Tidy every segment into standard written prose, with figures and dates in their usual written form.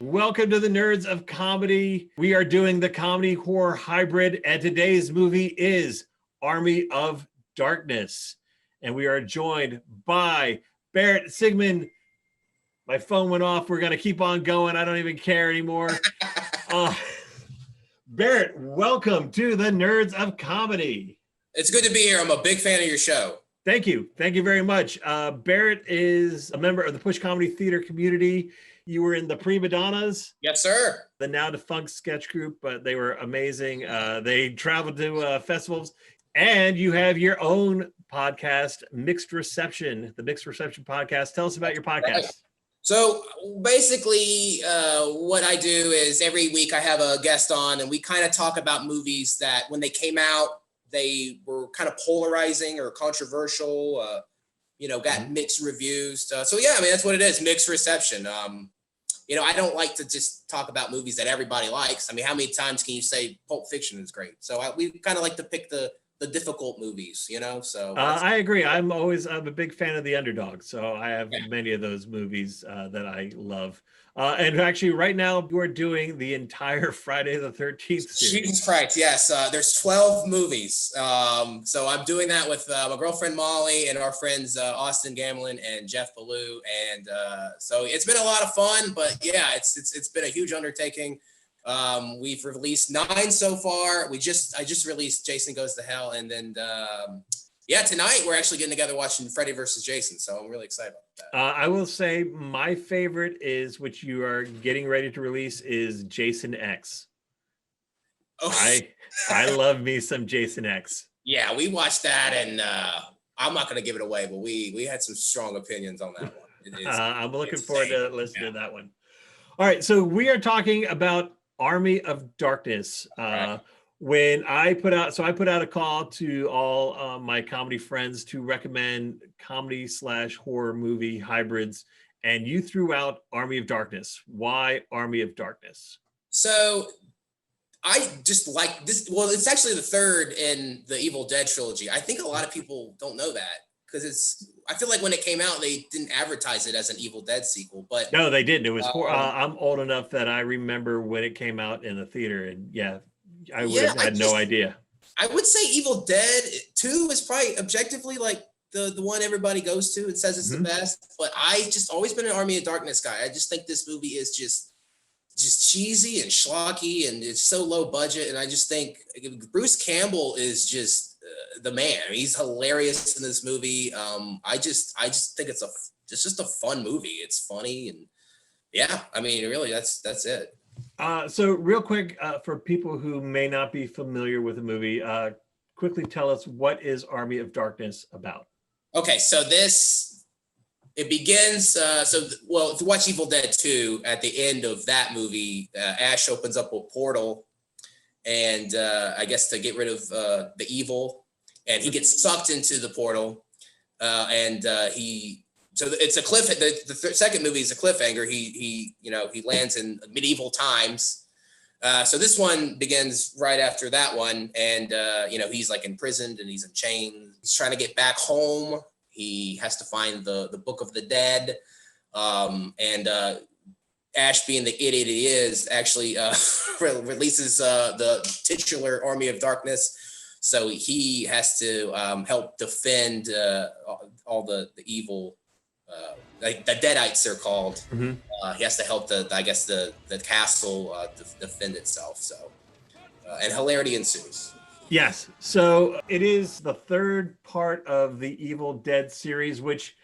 welcome to the Nerds of Comedy. We are doing the comedy horror hybrid, and today's movie is Army of Darkness. And we are joined by Barrett Sigmon. My phone went off. We're going to keep on going. I don't even care anymore. Barrett, welcome to the Nerds of Comedy. It's good to be here. I'm a big fan of your show. Thank you. Thank you very much. Barrett is a member of the Push Comedy Theater community. You were in the Madonnas. Yes, sir. The now defunct sketch group, but they were amazing. They traveled to festivals, and you have your own podcast, Mixed Reception, the Mixed Reception podcast. Tell us about your podcast. Right. So basically what I do is every week I have a guest on, and we kind of talk about movies that when they came out, they were kind of polarizing or controversial, got mixed reviews. So yeah, I mean, that's what it is, Mixed Reception. I don't like to just talk about movies that everybody likes. I mean, how many times can you say Pulp Fiction is great? So we kind of like to pick the difficult movies, so. I agree. I'm a big fan of the underdog. So I have many of those movies that I love. And actually right now we're doing the entire Friday the 13th series. Jesus Christ, yes. There's 12 movies. So I'm doing that with my girlfriend Molly and our friends Austin Gamlin and Jeff Ballou. And so it's been a lot of fun, but yeah, it's been a huge undertaking. We've released 9 so far. I just released Jason Goes to Hell, and then tonight we're actually getting together watching Freddy versus Jason, so I'm really excited about that. I will say my favorite is, which you are getting ready to release, is Jason X. Oh. I love me some Jason X. Yeah, we watched that, and I'm not going to give it away, but we had some strong opinions on that one. I'm looking forward to listening to that one. All right, so we are talking about Army of Darkness. Right. When I put out a call to all my comedy friends to recommend comedy/horror movie hybrids, and you threw out Army of Darkness. Why Army of Darkness? So I just like this. Well, it's actually the third in the Evil Dead trilogy. I think a lot of people don't know that, because I feel like when it came out, they didn't advertise it as an Evil Dead sequel. But no, they didn't. It was I'm old enough that I remember when it came out in the theater, and I would have had no idea. I would say Evil Dead 2 is probably objectively like the one everybody goes to and says it's the best. But I just always been an Army of Darkness guy. I just think this movie is just cheesy and schlocky, and it's so low budget. And I just think Bruce Campbell is just the man. I mean, he's hilarious in this movie. I just think it's just a fun movie. It's funny, and yeah, I mean, really, that's it. So real quick, for people who may not be familiar with the movie, quickly tell us, what is Army of Darkness about? Okay, so it begins, to watch Evil Dead 2, at the end of that movie, Ash opens up a portal, and I guess to get rid of the evil, and he gets sucked into the portal, so it's a cliff. The second movie is a cliffhanger. He lands in medieval times. So this one begins right after that one, and he's like imprisoned and he's in chains. He's trying to get back home. He has to find the Book of the Dead, and Ash, being the idiot he is, actually releases the titular Army of Darkness. So he has to help defend all the evil. Like the Deadites, they're called. He has to help the castle defend itself. So, and hilarity ensues. Yes. So it is the third part of the Evil Dead series, which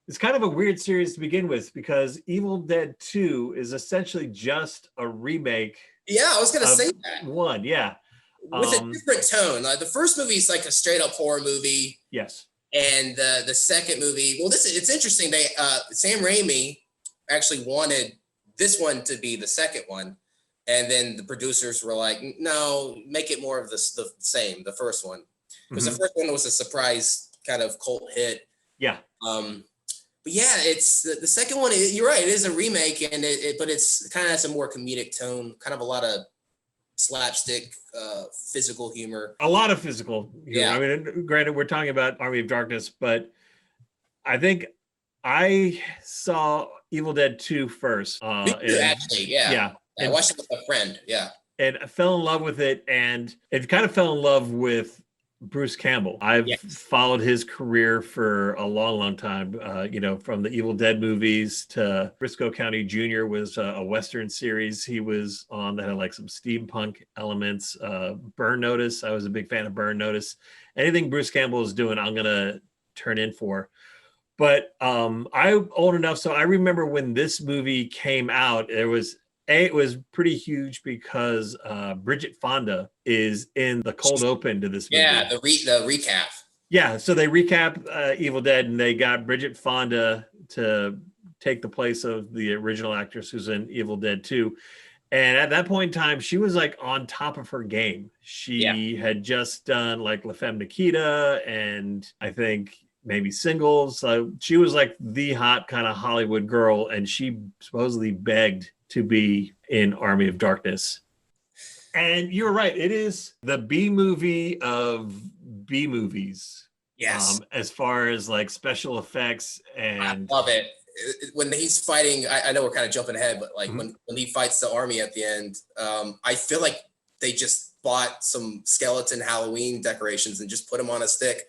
is kind of a weird series to begin with, because Evil Dead 2 is essentially just a remake. Yeah, I was going to say that. One, yeah. With a different tone. The first movie is like a straight up horror movie. Yes. And the second movie, it's interesting. They Sam Raimi actually wanted this one to be the second one, and then the producers were like, "No, make it more of the same, the first one," because the first one was a surprise kind of cult hit. Yeah. But yeah, it's the second one. You're right; it is a remake, and but it's kind of has a more comedic tone, kind of a lot of slapstick, physical humor. A lot of physical humor. Yeah. I mean, granted, we're talking about Army of Darkness, but I think I saw Evil Dead 2 first. Me too, actually, yeah. Yeah. I watched it with a friend, yeah. And I fell in love with it, and it kind of fell in love with Bruce Campbell. I've followed his career for a long, long time. From the Evil Dead movies to Briscoe County Jr. was a Western series he was on that had like some steampunk elements. Burn Notice, I was a big fan of Burn Notice. Anything Bruce Campbell is doing, I'm gonna turn in for. But I'm old enough, so I remember when this movie came out, it was pretty huge because Bridget Fonda is in the cold open to this movie. Yeah, the recap. Yeah, so they recap Evil Dead, and they got Bridget Fonda to take the place of the original actress who's in Evil Dead 2. And at that point in time, she was like on top of her game. She had just done like La Femme Nikita, and I think maybe Singles. So she was like the hot kind of Hollywood girl, and she supposedly begged to be in Army of Darkness. And you're right, it is the B movie of B movies. Yes. As far as like special effects, and I love it. When he's fighting, I know we're kind of jumping ahead, but like when he fights the army at the end, I feel like they just bought some skeleton Halloween decorations and just put them on a stick.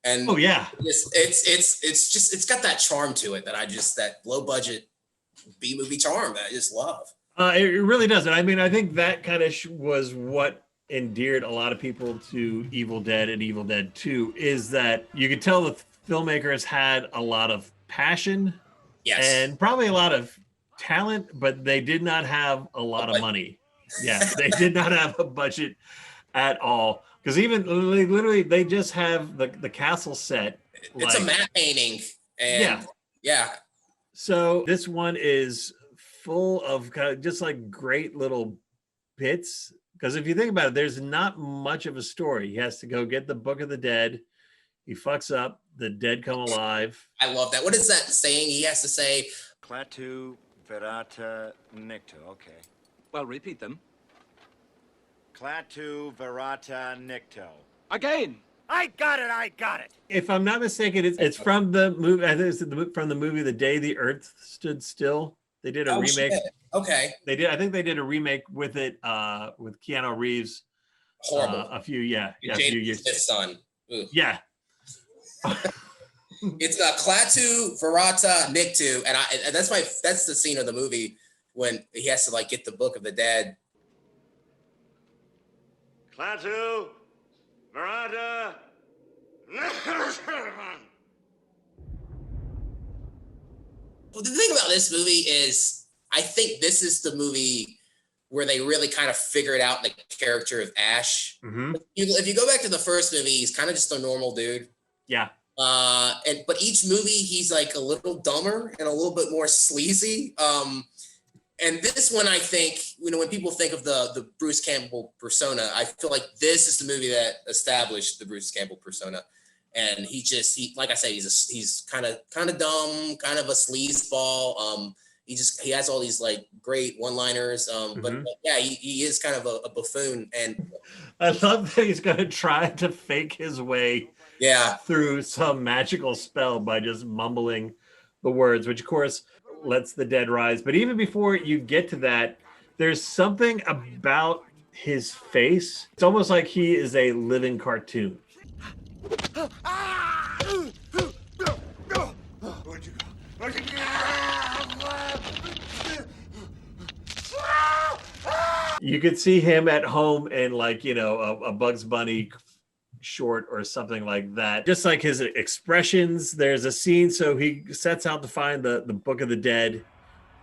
And it's got that charm to it that low budget B movie charm that I just love. It really does. And I mean, I think that kind of was what endeared a lot of people to Evil Dead and Evil Dead 2 is that you could tell the filmmakers had a lot of passion and probably a lot of talent, but they did not have a lot of money. Yeah, they did not have a budget at all. Because even literally, they just have the castle set. It's a matte painting. And yeah. So this one is full of kind of just like great little bits. Because if you think about it, there's not much of a story. He has to go get the Book of the Dead. He fucks up. The dead come alive. I love that. What is that saying? He has to say, Clatu verata nicto. Okay. Well, repeat them. Clatu verata nicto. Again. I got it. If I'm not mistaken, it's from the movie. I think it's from the movie The Day the Earth Stood Still. They did a remake. Shit. Okay. They did. I think they did a remake with it, with Keanu Reeves. Horrible. A few years. His son. Ugh. Yeah. It's Clatu verata nictu, and that's the scene of the movie when he has to like get the Book of the Dead. Clatu verata. Well, the thing about this movie is, I think this is the movie where they really kind of figured out the character of Ash. Mm-hmm. If you go back to the first movie, he's kind of just a normal dude. Yeah. But each movie he's like a little dumber and a little bit more sleazy. And this one, I think, when people think of the Bruce Campbell persona, I feel like this is the movie that established the Bruce Campbell persona. And he like I said, he's kind of dumb, kind of a sleazeball. He has all these like great one-liners. But yeah, he is kind of a buffoon. And I love that he's going to try to fake his way through some magical spell by just mumbling the words, which of course lets the dead rise. But even before you get to that, there's something about his face. It's almost like he is a living cartoon. You could see him at home in like, a Bugs Bunny short or something like that. Just like his expressions, there's a scene. So he sets out to find the Book of the Dead.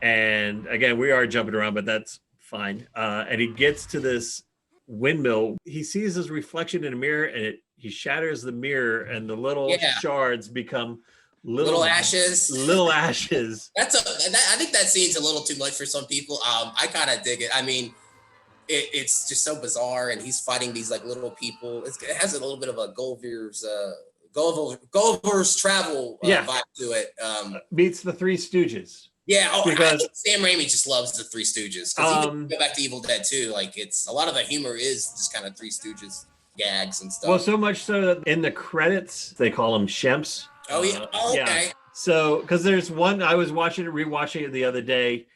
And again, we are jumping around, but that's fine. And he gets to this windmill. He sees his reflection in a mirror, and he shatters the mirror, and the little shards become little ashes. Little ashes. I think that scene's a little too much for some people. I kind of dig it. I mean, it's just so bizarre, and he's fighting these like little people. It has a little bit of a Gulliver's Travel vibe to it. Meets the Three Stooges. Yeah, because I think Sam Raimi just loves the Three Stooges. Because even go back to Evil Dead 2, like it's a lot of the humor is just kind of Three Stooges gags and stuff. Well, so much so that in the credits they call him Shemps. Oh yeah. Okay. So, because there's one, I was rewatching it the other day,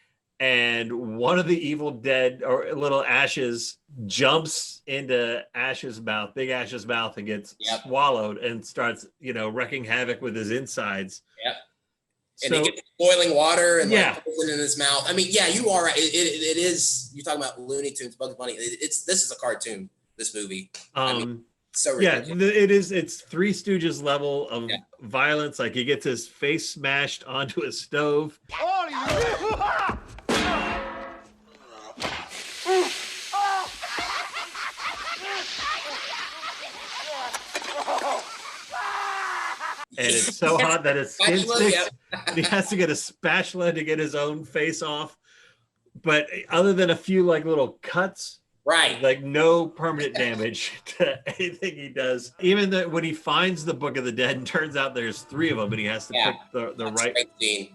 and one of the Evil Dead or little Ash's jumps into Ash's mouth, Big Ash's mouth, and gets swallowed and starts, wrecking havoc with his insides. Yep. And he gets boiling water and like poison in his mouth. I mean, yeah, you are right. It is. You're talking about Looney Tunes, Bugs Bunny. This is a cartoon. This movie. I mean, so ridiculous. It is. It's Three Stooges level of violence. Like he gets his face smashed onto a stove. And it's so hot that his skin sticks. He has to get a spatula to get his own face off. But other than a few like little cuts, right? Like no permanent damage to anything he does. Even when he finds the Book of the Dead and turns out there's 3 of them, and he has to pick the right scene.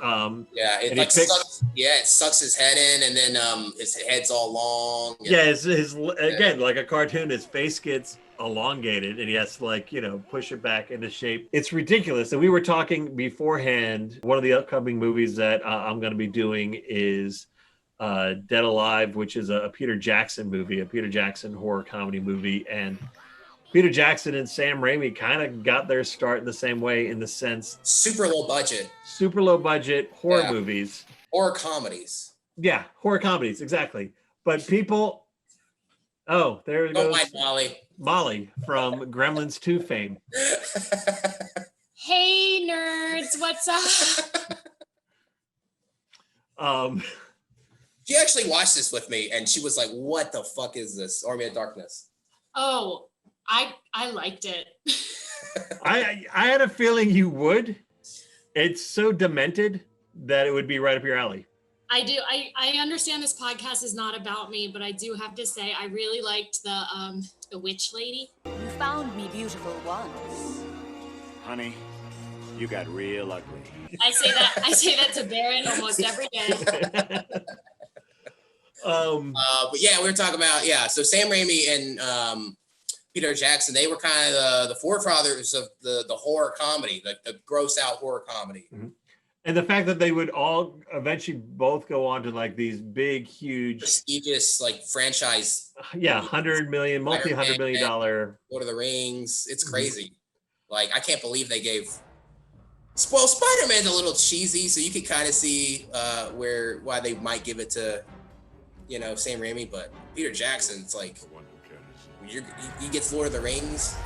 It like sucks, it sucks his head in, and then his head's all long. Yeah, his again, like a cartoon, his face gets elongated and he has to push it back into shape. It's ridiculous. And we were talking beforehand, one of the upcoming movies that I'm going to be doing is Dead Alive, which is a Peter Jackson movie, a Peter Jackson horror comedy movie. And Peter Jackson and Sam Raimi kind of got their start in the same way, in the sense super low budget horror movies, horror comedies. Yeah, horror comedies, exactly. But people, there it goes. Molly from Gremlins 2 fame. Hey nerds, what's up? She actually watched this with me and she was like, what the fuck is this? Army of Darkness. Oh, I liked it. I had a feeling you would. It's so demented that it would be right up your alley. I do. I understand this podcast is not about me, but I do have to say I really liked the witch lady. You found me beautiful once. Honey, you got real ugly. I say that to Barrett almost every day. But yeah, we were talking about so Sam Raimi and Peter Jackson, they were kind of the forefathers of the horror comedy, the gross out horror comedy. Mm-hmm. And the fact that they would all eventually both go on to like these big, huge, prestigious like franchise. Yeah, $100 million, multi-$100 million Lord of the Rings. It's crazy. Like I can't believe they gave. Well, Spider-Man's a little cheesy, so you can kind of see why they might give it to, Sam Raimi, but Peter Jackson, it's like he gets Lord of the Rings.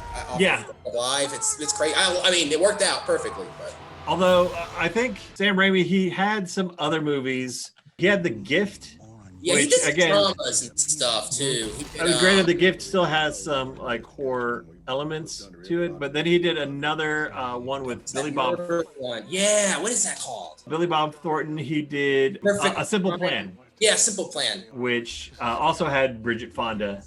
Live. It's crazy. I mean, it worked out perfectly, but. Although I think Sam Raimi, he had some other movies. He had The Gift. Yeah, which, he did some dramas and stuff too. Granted, The Gift still has some like horror elements to it, but then he did another one with Billy Bob Thornton. Yeah, what is that called? Billy Bob Thornton. He did A Simple Plan. Yeah, Simple Plan. Which also had Bridget Fonda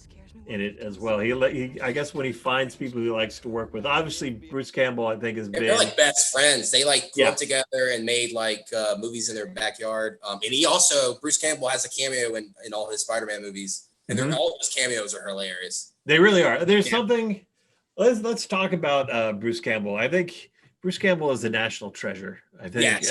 in it as well. He I guess when he finds people he likes to work with, obviously Bruce Campbell, I think, has been. They're like best friends. They like grew up together and made like movies in their backyard. And he also, Bruce Campbell has a cameo in all his Spider-Man movies, and all his cameos are hilarious. They really are. There's something. Let's talk about Bruce Campbell. I think Bruce Campbell is a national treasure. I think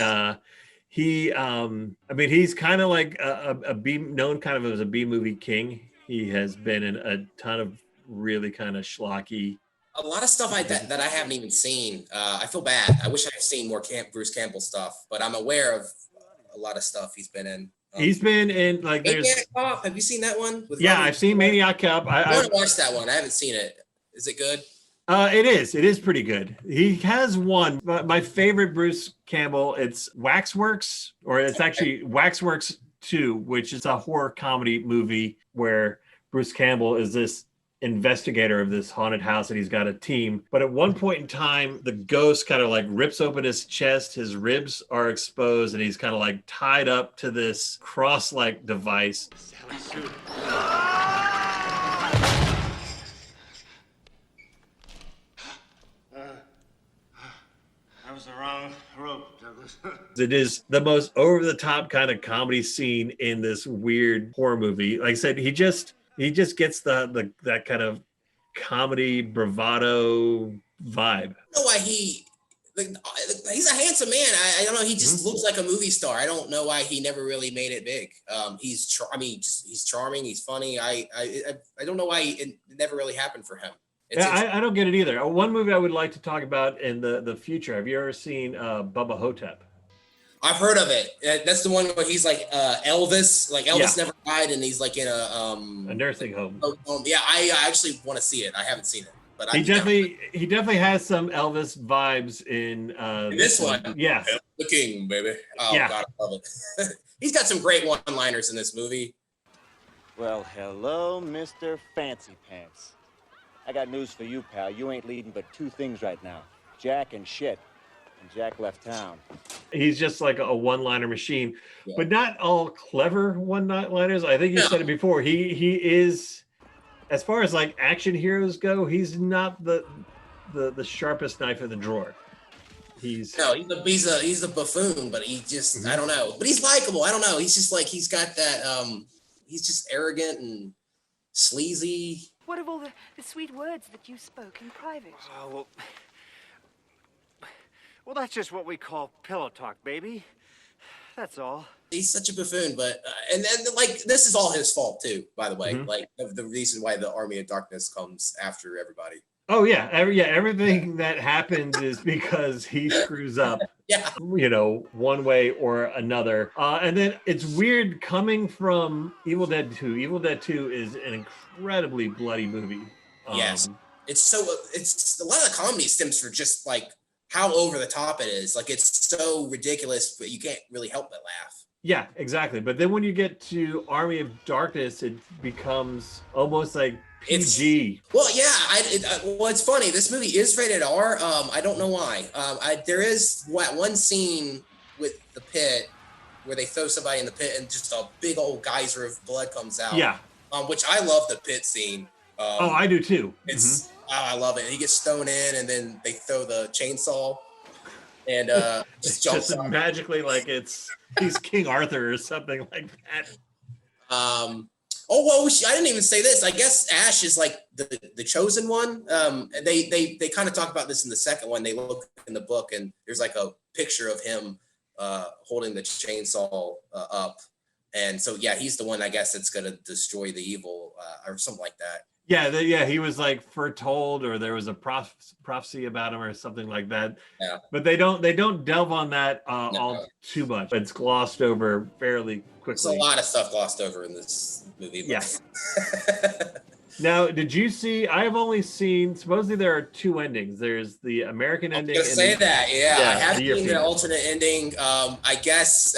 he. I mean, he's kind of like known kind of as a B movie king. He has been in a ton of really kind of schlocky. A lot of stuff that I haven't even seen. I feel bad. I wish I had seen more Bruce Campbell stuff, but I'm aware of a lot of stuff he's been in. He's been in like Maniac Cop. Have you seen that one? I've seen Maniac Cop. I want to watch that one. I haven't seen it. Is it good? It is. It is pretty good. He has one. My favorite Bruce Campbell, it's Waxworks, or it's actually Waxworks 2, which is a horror comedy movie where Bruce Campbell is this investigator of this haunted house and he's got a team. But at one point in time, the ghost kind of like rips open his chest, his ribs are exposed, and he's kind of like tied up to this cross-like device. That was the wrong rope, Douglas. It is the most over-the-top kind of comedy scene in this weird horror movie. Like I said, he just gets that kind of comedy bravado vibe. I don't know why he's a handsome man. I don't know. He just looks like a movie star. I don't know why he never really made it big. He's charming. He's funny. I don't know why it never really happened for him. I don't get it either. One movie I would like to talk about in the future. Have you ever seen Bubba Hotep? I've heard of it. That's the one where he's like Elvis. Like Elvis never died, and he's like in a nursing home. Yeah, I actually want to see it. I haven't seen it, but he definitely has some Elvis vibes in this one. Yeah, the King, baby. Oh God, I love it. He's got some great one-liners in this movie. Well, hello, Mr. Fancy Pants. I got news for you, pal. You ain't leading but two things right now: Jack and shit. And Jack left town. He's just like a one-liner machine, but not all clever one-liners. I think you said it before. He is, as far as like action heroes go, he's not the sharpest knife in the drawer. He's a buffoon, but he just I don't know. But he's likable. I don't know. He's just like he's got that. He's just arrogant and sleazy. What of all the sweet words that you spoke in private? Well, that's just what we call pillow talk, baby. That's all. He's such a buffoon, but and then like this is all his fault too, by the way. Like the reason why the Army of Darkness comes after everybody. Oh yeah, everything that happens is because he screws up. One way or another. And then it's weird coming from Evil Dead 2. Evil Dead 2 is an incredibly bloody movie. Yes, it's a lot of the comedy stems from just like how over the top it is. Like it's so ridiculous, but you can't really help but laugh. Yeah, exactly. But then when you get to Army of Darkness, it becomes almost like PG. It's funny. This movie is rated R. I don't know why. There is one scene with the pit where they throw somebody in the pit and just a big old geyser of blood comes out. Yeah. Which I love the pit scene. I do too. It's I love it. He gets thrown in, and then they throw the chainsaw, and just jumps just magically like he's King Arthur or something like that. I didn't even say this. I guess Ash is like the chosen one. They kind of talk about this in the second one. They look in the book, and there's like a picture of him holding the chainsaw up, and so he's the one I guess that's gonna destroy the evil or something like that. He was like foretold, or there was a prophecy about him or something like that. Yeah. But they don't delve on that all too much. It's glossed over fairly quickly. There's a lot of stuff glossed over in this movie. Yes. Now, did you see? I have only seen. Supposedly there are two endings. There's the American ending. I was gonna say that. I haven't seen the alternate ending. I guess.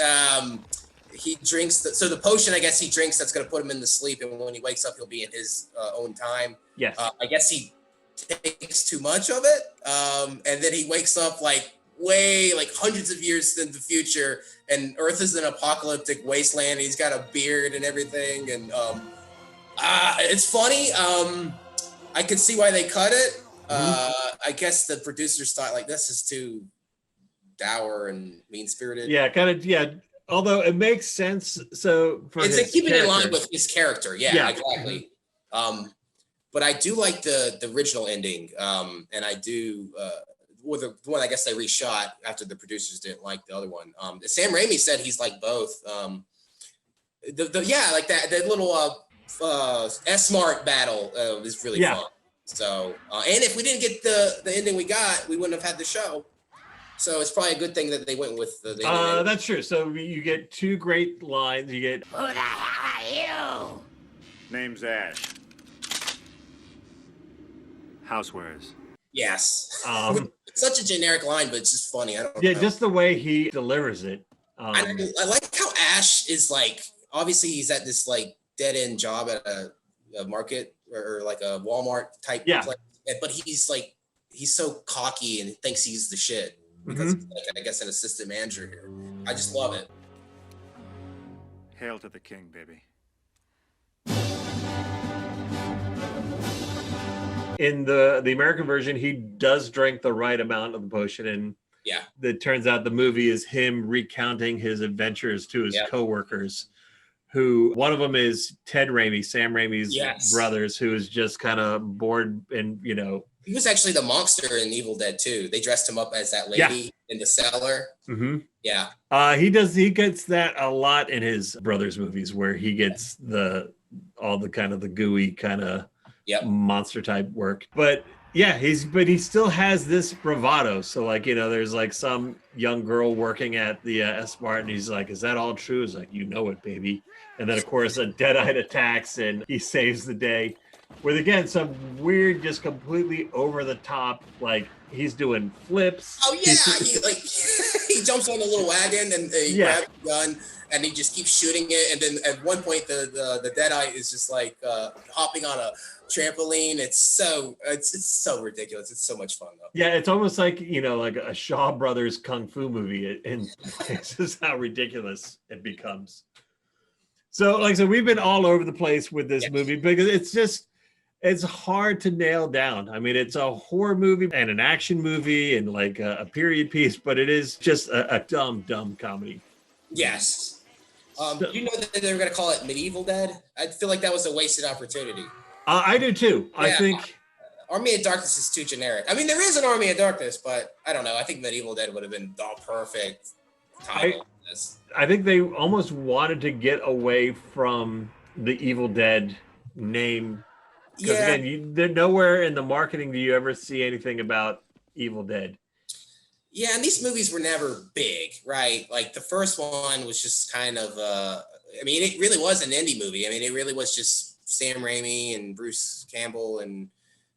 He drinks the potion. I guess he drinks. That's going to put him in the sleep, and when he wakes up, he'll be in his own time. Yes. I guess he takes too much of it, and then he wakes up like hundreds of years in the future, and Earth is an apocalyptic wasteland. And he's got a beard and everything, and it's funny. I can see why they cut it. I guess the producers thought like this is too dour and mean-spirited. Yeah, kind of. Yeah. Although it makes sense, so for it's keeping in line with his character, exactly. But I do like the original ending, and I do the one I guess they reshot after the producers didn't like the other one. Sam Raimi said he's like both. Like that little S-Mart battle is really fun. So and if we didn't get the ending we got, we wouldn't have had the show. So it's probably a good thing that they went with the that's true. So you get two great lines. You get, "Who the hell are you?" Name's Ash. Housewares. Yes. It's such a generic line, but it's just funny. I don't know. Just the way he delivers it. I like how Ash is like, obviously he's at this like dead end job at a market or like a Walmart type place, but he's so cocky and thinks he's the shit. Because he's like, I guess, an assistant manager here. I just love it. Hail to the king, baby. In the American version, he does drink the right amount of the potion, and it turns out the movie is him recounting his adventures to his coworkers. Who one of them is Ted Raimi, Sam Raimi's brothers, who is just kind of bored and He was actually the monster in Evil Dead 2. They dressed him up as that lady in the cellar. Mm-hmm. Yeah. He gets that a lot in his brothers movies, where he gets all the kind of the gooey kind of monster type work. But yeah, he still has this bravado. So like, there's like some young girl working at the S-Mart, and he's like, "Is that all true?" It's like, "You know it, baby." And then of course a Deadite attacks and he saves the day. With again some weird, just completely over the top, like he's doing flips. Oh yeah, he jumps on a little wagon and he grabs a gun and he just keeps shooting it. And then at one point the Deadite is just like hopping on a trampoline. It's so ridiculous. It's so much fun though. Yeah, it's almost like like a Shaw Brothers kung fu movie. And this is how ridiculous it becomes. So we've been all over the place with this movie because it's hard to nail down. I mean, it's a horror movie and an action movie and like a period piece, but it is just a dumb comedy. Yes. You know that they were going to call it Medieval Dead? I feel like that was a wasted opportunity. I do too. Yeah, I think Army of Darkness is too generic. I mean, there is an Army of Darkness, but I don't know. I think Medieval Dead would have been the perfect title. I think they almost wanted to get away from the Evil Dead name. Because again, they're nowhere in the marketing do you ever see anything about Evil Dead. Yeah, and these movies were never big, right? Like the first one was just kind of, I mean, it really was an indie movie. I mean, it really was just Sam Raimi and Bruce Campbell and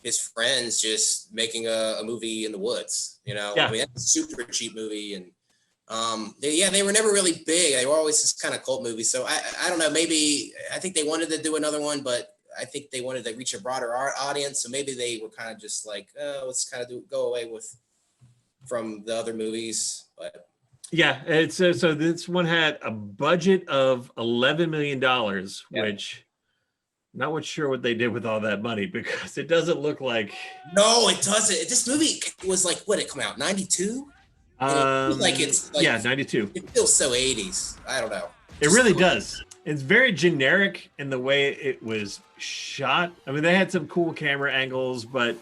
his friends just making a movie in the woods, Yeah. I mean, that's a super cheap movie. And they were never really big. They were always just kind of cult movies. So I don't know, maybe I think they wanted to do another one, but I think they wanted to reach a broader audience, so maybe they were kind of just like, let's kind of go away from the other movies. But yeah, it's so this one had a budget of $11 million, which I'm not sure what they did with all that money because it doesn't look like. No, it doesn't. This movie was like, what did it come out 92? It's like 92. It feels so 80s. I don't know. It really does. It's very generic in the way it was shot. I mean, they had some cool camera angles, but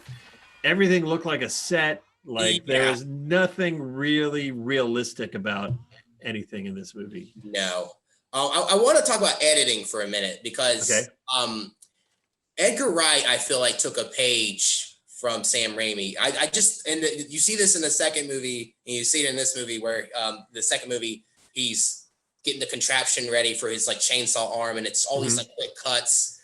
everything looked like a set. Like there was nothing really realistic about anything in this movie. No. I want to talk about editing for a minute because Edgar Wright, I feel like, took a page from Sam Raimi. You see this in the second movie, and you see it in this movie where the second movie, he's getting the contraption ready for his like chainsaw arm, and it's all these like quick cuts.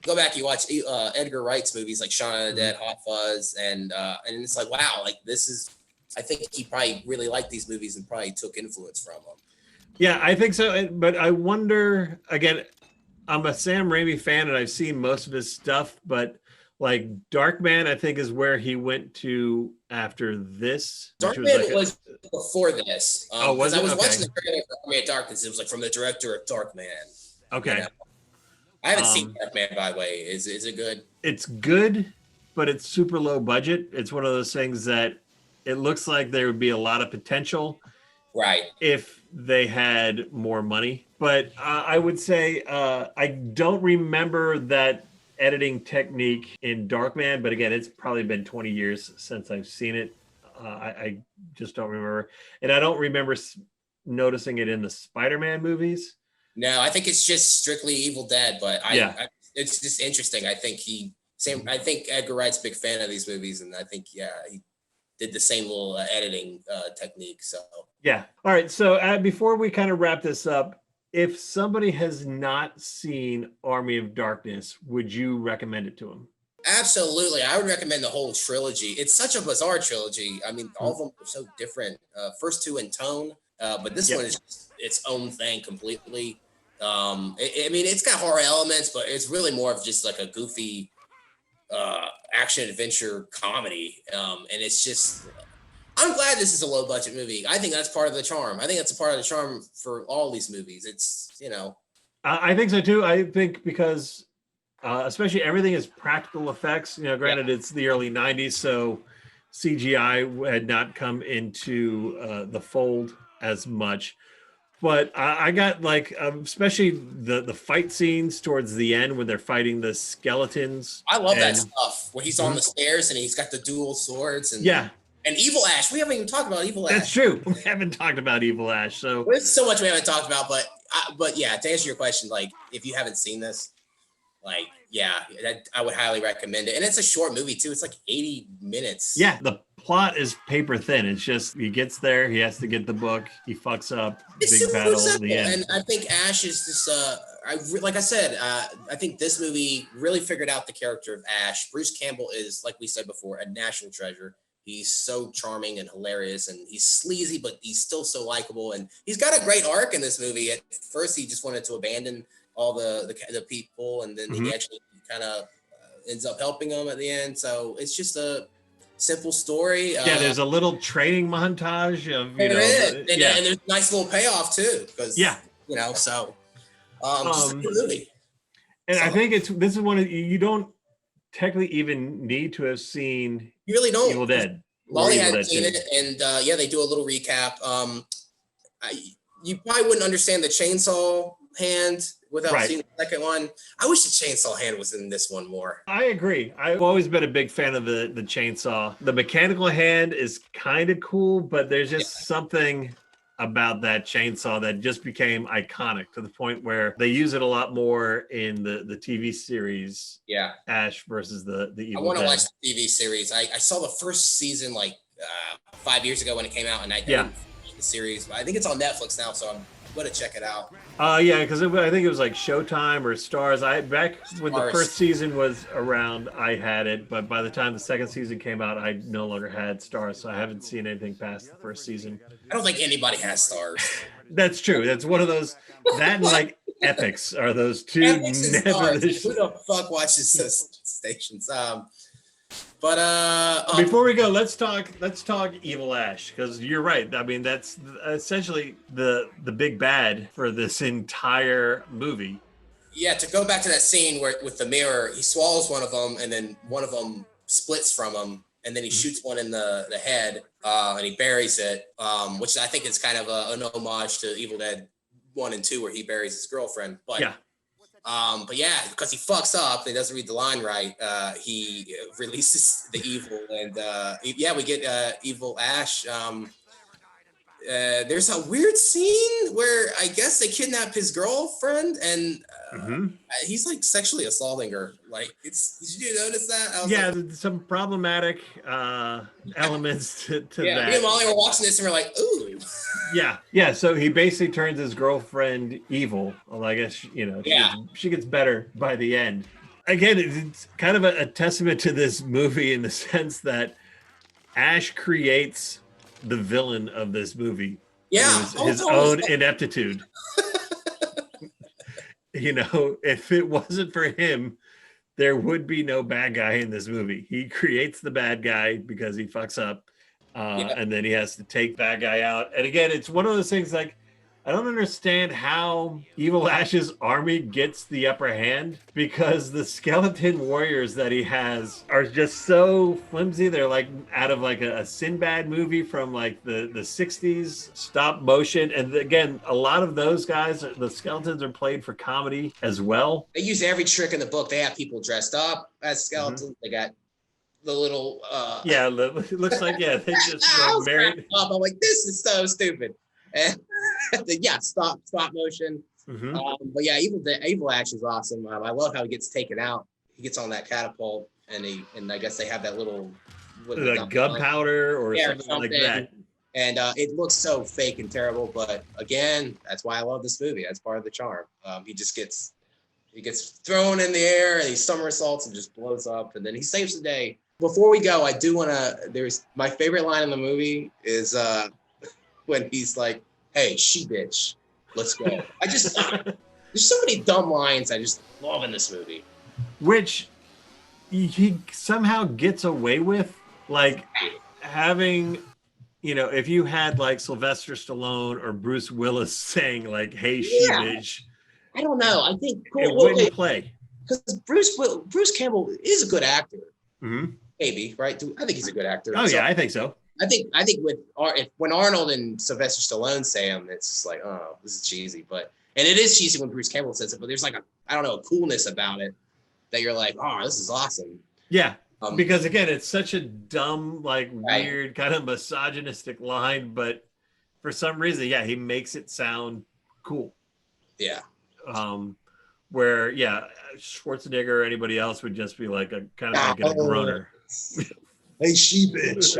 Go back, you watch Edgar Wright's movies like Shaun of the Dead, Hot Fuzz, and it's like, wow, like this is. I think he probably really liked these movies and probably took influence from them. Yeah, I think so. But I wonder again. I'm a Sam Raimi fan and I've seen most of his stuff, but like Darkman, I think is where he went to after this. Darkman was before this. Was it? I was watching the trailer for Army of Darkness. It was like from the director of Darkman. Okay. I haven't seen Darkman, by the way. Is it good? It's good, but it's super low budget. It's one of those things that it looks like there would be a lot of potential. Right. If they had more money. But I would say I don't remember that editing technique in Darkman. But again, it's probably been 20 years since I've seen it. I just don't remember. And I don't remember noticing it in the Spider-Man movies. No, I think it's just strictly Evil Dead. But it's just interesting. I think Edgar Wright's a big fan of these movies. And I think, he did the same little editing technique. So yeah. All right. So before we kind of wrap this up, if somebody has not seen Army of Darkness, would you recommend it to them? Absolutely. I would recommend the whole trilogy. It's such a bizarre trilogy. I mean, all of them are so different. First two in tone, but this one is its own thing completely. I mean, it's got horror elements, but it's really more of just like a goofy action adventure comedy. And it's just, I'm glad this is a low budget movie. I think that's part of the charm. I think that's a part of the charm for all these movies. It's, I think so too. I think because especially everything is practical effects, granted it's the early 90s. So CGI had not come into the fold as much. But I got like, especially the fight scenes towards the end when they're fighting the skeletons. I love that stuff where he's on the stairs and he's got the dual swords and Evil Ash. We haven't even talked about Evil Ash. That's true. We haven't talked about Evil Ash. So there's so much we haven't talked about, but yeah, to answer your question, like if you haven't seen this, like I would highly recommend it. And it's a short movie too. It's like 80 minutes. Yeah, the plot is paper thin. It's just he gets there, he has to get the book, he fucks up, it's big battle simple. at the end. And I think Ash is just like I said, I think this movie really figured out the character of Ash. Bruce Campbell is, like we said before, a national treasure. He's so charming and hilarious, and he's sleazy, but he's still so likable. And he's got a great arc in this movie. At first, he just wanted to abandon all the people, and then he actually kind of ends up helping them at the end. So it's just a simple story. There's a little training montage of and there's a nice little payoff too, because so just a good movie. And I think this is one of you don't technically even need to have seen. You really don't. Evil Dead. Molly hadn't seen it, and they do a little recap. You probably wouldn't understand the chainsaw hand without seeing the second one. I wish the chainsaw hand was in this one more. I agree. I've always been a big fan of the chainsaw. The mechanical hand is kind of cool, but there's just something about that chainsaw that just became iconic to the point where they use it a lot more in the TV series. Yeah. Ash versus the Evil Dead. I want to watch the TV series. I saw the first season like 5 years ago when it came out, and I didn't finish the series. I think it's on Netflix now, so I'm going to check it out. Because I think it was like Showtime or Stars. Back when the first season was around, I had it, but by the time the second season came out, I no longer had Stars, so I haven't seen anything past the first season. I don't think anybody has Stars. That's true. That's one of those. That and like Epics are those two. Who the fuck watches those stations? But before we go, let's talk Evil Ash, because you're right. I mean, that's essentially the big bad for this entire movie. Yeah, to go back to that scene where with the mirror, he swallows one of them, and then one of them splits from him, and then he shoots one in the head, and he buries it, which I think is kind of an homage to Evil Dead 1 and 2, where he buries his girlfriend. But because he fucks up, he doesn't read the line right. He releases the evil, and we get Evil Ash. There's a weird scene where I guess they kidnap his girlfriend, and he's like sexually assaulting her. Like, did you notice that? Some problematic elements to that. Me and Molly were watching this, and we're like, ooh. Yeah. So he basically turns his girlfriend evil. Well, I guess she gets better by the end. Again, it's kind of a testament to this movie in the sense that Ash creates the villain of this movie. His own ineptitude. If it wasn't for him, there would be no bad guy in this movie. He creates the bad guy because he fucks up, and then he has to take bad guy out. And again, it's one of those things like, I don't understand how Evil Ash's army gets the upper hand, because the skeleton warriors that he has are just so flimsy. They're like out of like a Sinbad movie from like the 60s, stop motion. And again, a lot of those guys, the skeletons, are played for comedy as well. They use every trick in the book. They have people dressed up as skeletons. They got the little it looks like they just married. I'm like, this is so stupid. And stop motion. But Evil Ash is awesome. I love how he gets taken out. He gets on that catapult, and I guess they have that little gunpowder or something like that. And it looks so fake and terrible. But again, that's why I love this movie. That's part of the charm. He gets thrown in the air, and he somersaults and just blows up, and then he saves the day. Before we go, I do want to. There's my favorite line in the movie is when he's like, "Hey, she bitch, let's go." There's so many dumb lines I just love in this movie. Which he somehow gets away with, like having, if you had like Sylvester Stallone or Bruce Willis saying like, "Hey, she bitch." I don't know. I think it wouldn't play. Because Bruce Campbell is a good actor. Maybe, right? I think he's a good actor. Oh yeah, I think so. I think when Arnold and Sylvester Stallone say him, it's just like, oh, this is cheesy. And it is cheesy when Bruce Campbell says it, but there's like a coolness about it that you're like, oh, this is awesome. Yeah. Because again, it's such a dumb, like weird kind of misogynistic line, but for some reason, yeah, he makes it sound cool. Yeah. Where Schwarzenegger or anybody else would just be like a kind of like a groaner. Hey, she bitch.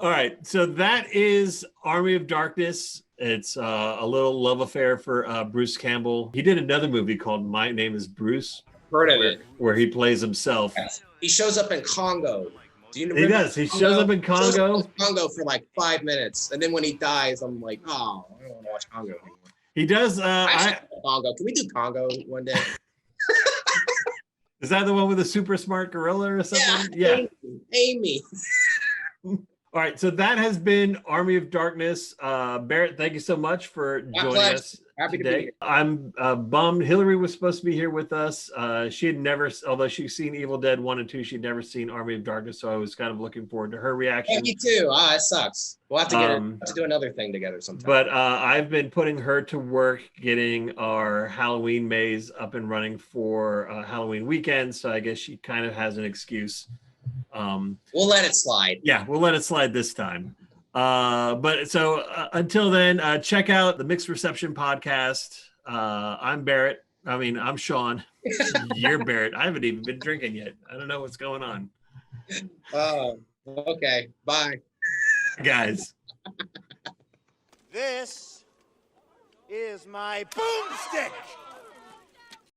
All right, so that is Army of Darkness. It's a little love affair for Bruce Campbell. He did another movie called My Name is Bruce. Heard of it. Where he plays himself. He shows up in Congo. Do you remember? He does. He shows up in Congo. Congo for like 5 minutes, and then when he dies, I'm like, oh, I don't want to watch Congo anymore. He does. Congo. Can we do Congo one day? Is that the one with the super smart gorilla or something? Yeah. Amy. All right, so that has been Army of Darkness. Barrett, thank you so much for joining us Happy today. To be here. I'm bummed. Hillary was supposed to be here with us. She had never, although she's seen Evil Dead 1 and 2, she'd never seen Army of Darkness, so I was kind of looking forward to her reaction. Yeah, me too. It sucks. We'll have to do another thing together sometime. But I've been putting her to work getting our Halloween maze up and running for Halloween weekend, so I guess she kind of has an excuse. We'll let it slide. Yeah, we'll let it slide this time. But so until then, check out the Mixed Reception podcast. I'm Barrett. I'm Sean. You're Barrett. I haven't even been drinking yet. I don't know what's going on. Oh, okay. Bye. Guys. This is my boomstick.